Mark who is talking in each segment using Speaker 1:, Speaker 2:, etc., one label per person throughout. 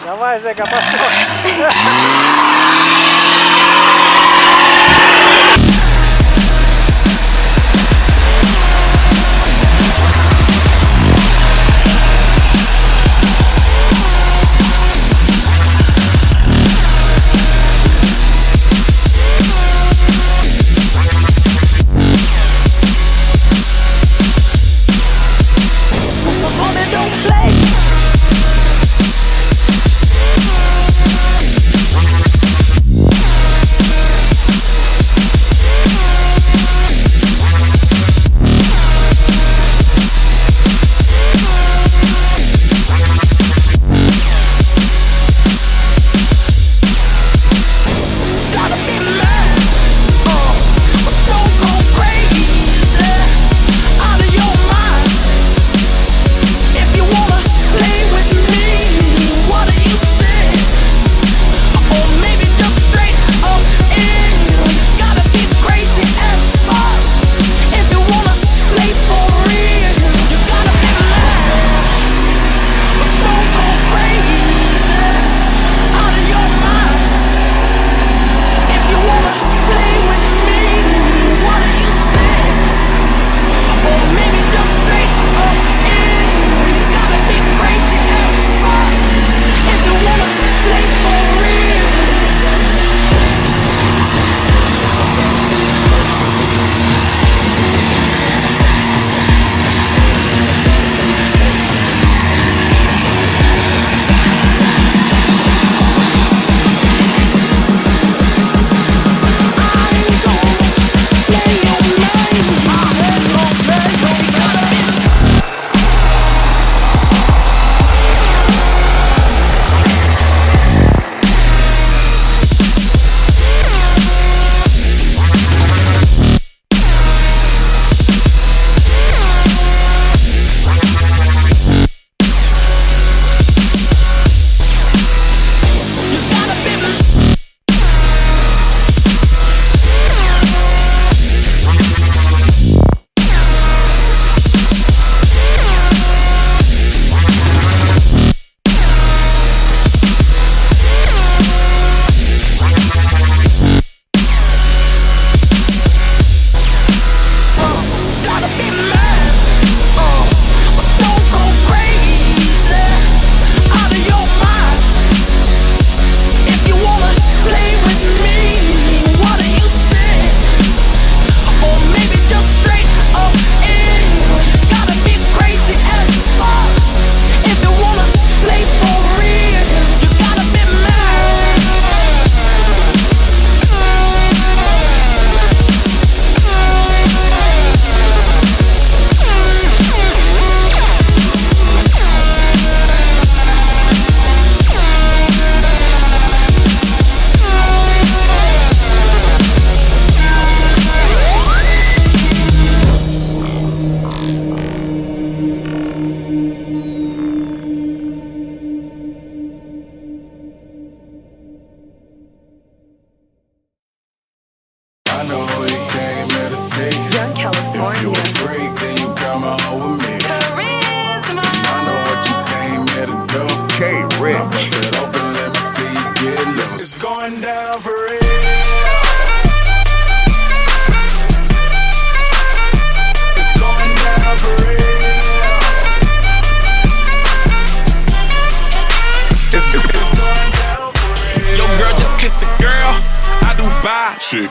Speaker 1: Давай, Жека, пошел.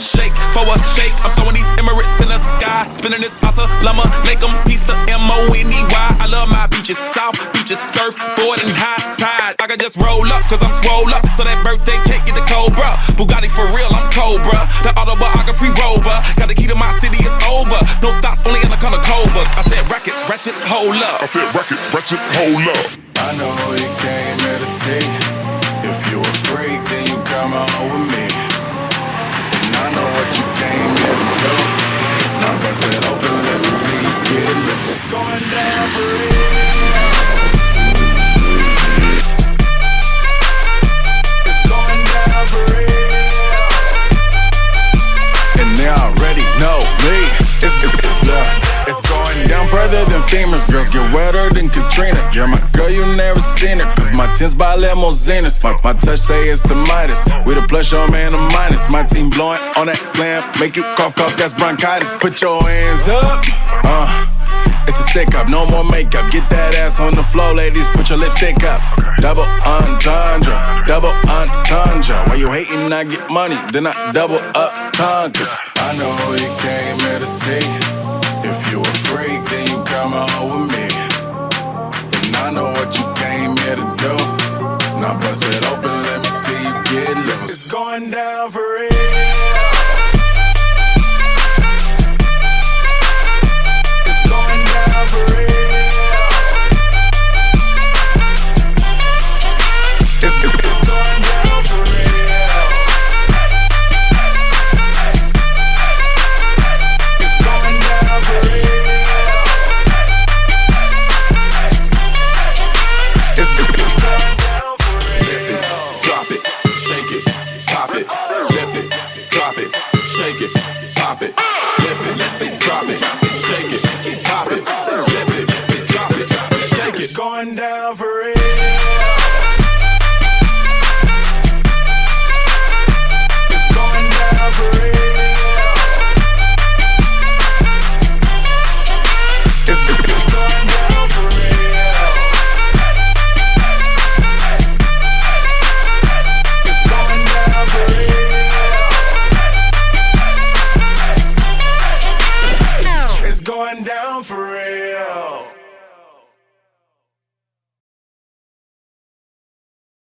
Speaker 2: Shake for a shake, I'm throwing these Emirates in the sky. Spinning this asa, llama, make them piece the M-O-N-E-Y. I love my beaches, south beaches, surfboard and high tide. I can just roll up, cause I'm swole up. So that birthday cake get the Cobra. Bugatti for real, I'm Cobra. The autobiography rover. Got the key to my city, it's over. No thoughts, only in the color covers. I said rackets, ratchets, hold up.
Speaker 3: I said rackets, ratchets, hold up.
Speaker 4: I know who you came here to see. If you a freak, then you come on with me. I know what you came here to do. Now bust it open, let me see you get loose. It's going down for real. It's going down for real. And they already know me. It's going down further than famous. Girls get wetter than Katrina. You're my girl. sure you never seen it, cause my tins by limousines. My touch say it's the Midas. We the plus, your man the minus. My team blowing on that slam, make you cough, that's bronchitis. Put your hands up, it's a stick up, no more makeup. Get that ass on the floor, ladies, put your lipstick up. Double entendre. Why you hating, I get money, then I double up conquers.
Speaker 1: I know you came here to see. If you a freak, then you come on with me.